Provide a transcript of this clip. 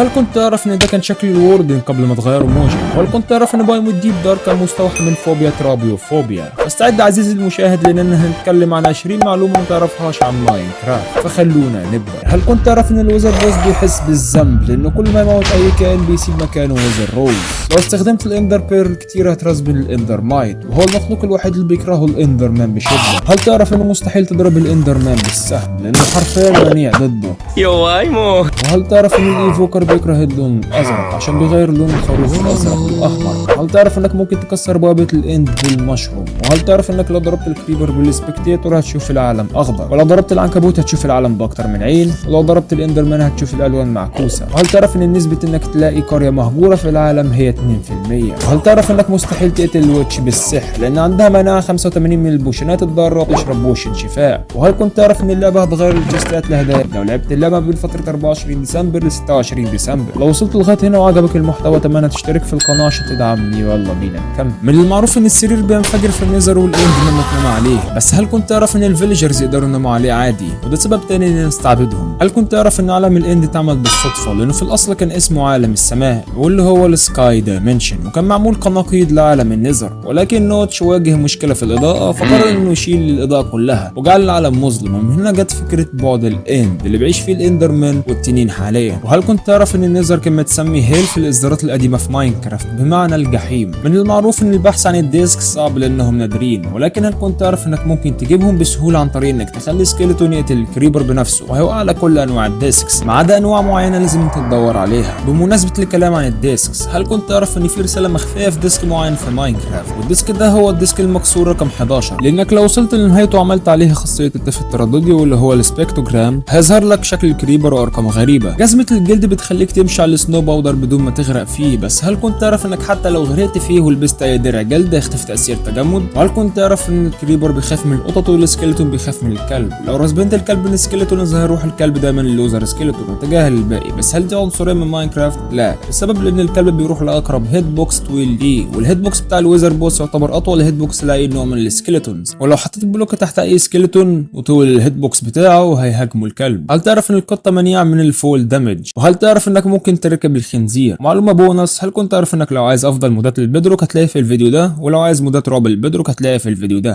هل كنت تعرف ان ده كان شكل الوردن قبل ما تغيروا موجه؟ وهل كنت تعرف ان بايمو ديب دارك كان مستوحى من فوبيا ترابيوفوبيا؟ استعد عزيزي المشاهد لاننا هنتكلم عن 20 معلومه ما تعرفهاش عن ماينكرافت، فخلونا نبدا. هل كنت تعرف ان الويزر روز بيحس بالذنب لانه كل ما يموت اي كائن بيسيب مكانه ويزر روز؟ لو استخدمت الاندر بيرل كتير هترز بالاندر مايت، وهو المخلوق الوحيد اللي بيكرهه الاندر مان بشده. هل تعرف انه مستحيل تضرب الاندر مان بالسهم لانه حرفيا منيع ضده؟ وهل تعرف ان الايفوكر بيكره اللون الازرق عشان بيغير لون الخروف الازرق والاحمر؟ هل تعرف انك ممكن تكسر بوابه الاند بالمشروم؟ وهل تعرف انك لو ضربت الكريبر بالسبكتيتور هتشوف العالم اخضر، ولو ضربت العنكبوت هتشوف العالم باكتر من عين، ولو ضربت الاندرمان هتشوف الالوان معكوسه؟ وهل تعرف ان نسبه انك تلاقي قريه مهجوره في العالم هي 2%؟ وهل تعرف انك مستحيل تقتل الويتش بالسحر لان عندها مناعه 85 من البوشنات الضاره وتشرب بوشن شفاء؟ وهل كنت تعرف ان اللعبه هتغير الجستات لهدايا لو لعبت اللعبه بين فتره 24 ديسمبر ل 26 ديسمبر؟ لو وصلت لغايه هنا وعجبك المحتوى اتمنى تشترك في القناه عشان تدعمني، يلا بينا نكمل. من المعروف ان السرير بينفجر في النيزر والاند لما تنام عليه، بس هل كنت تعرف ان الفيليجرز يقدروا يناموا عليه عادي؟ وده سبب تاني ان نستعبدهم. هل كنت تعرف ان عالم الاند اتعمل بالصدفه لانه في الاصل كان اسمه عالم السماء واللي هو السكاي دايمنشن، وكان معمول كنقيض لعالم النيزر، ولكن نوتش واجه مشكله في الاضاءه فقرر انه يشيل الاضاءه كلها وجعل العالم مظلم، ومن هنا جت فكره بعد الاند اللي بيعيش فيه الاندرمان والتنين حاليا. وهل كنت تعرف ان النيزر كان متسمي هيل في الاصدارات القديمه في ماينكرافت بمعنى الجحيم؟ من المعروف ان البحث عن الديسك صعب لانهم نادرين، ولكن هل كنت تعرف انك ممكن تجيبهم بسهوله عن طريق انك تخلي سكيلتون يقتل الكريبر بنفسه وهيوقع على كل انواع الديسكس ما عدا انواع معينه لازم انت تدور عليها؟ بمناسبه الكلام عن الديسكس، هل كنت تعرف ان في رساله مخفيه في ديسك معين في ماينكرافت، والديسك ده هو الديسك المكسور رقم 11، لانك لو وصلت لنهايته وعملت عليه خاصيه الطفل الترددي واللي هو السبكتوجرام هيظهر لك شكل الكريبر وارقام غريبه. جزمه الجلد بتخليك تمشي على السنو باودر بدون ما تغرق فيه، بس هل كنت تعرف انك حتى لو غرقت فيه ولبست اي درع جلد هيختفي تاثير تجمد؟ وهل كنت تعرف ان الكريبر بيخاف من القطط والسكيلتون بيخاف من الكلب؟ لو رسبنت الكلب من السكيلتون هيروح الكلب دايما للوزر سكيلتون وتجاهل الباقي. بس هل دي عنصريه من ماينكرافت؟ لا، السبب لان الكلب بيروح لاقرب هيد بوكس طويل ليه، والهيد بوكس بتاع الويزر بوس يعتبر اطول هيد بوكس لاي نوع من السكيلتونز، ولو حطيت بلوك تحت اي سكيلتون وطول الهيد بوكس بتاعه هيهاجموا الكلب. هل تعرف ان القطه منيعه من الفول دامج؟ وهل تعرف انك ممكن تركب الخنزير؟ معلومه بونص، هل كنت تعرف انك لو عايز افضل مودات للبدروك هتلاقيه في الفيديو ده، ولو عايز مودات رعب للبدروك هتلاقيه في الفيديو ده.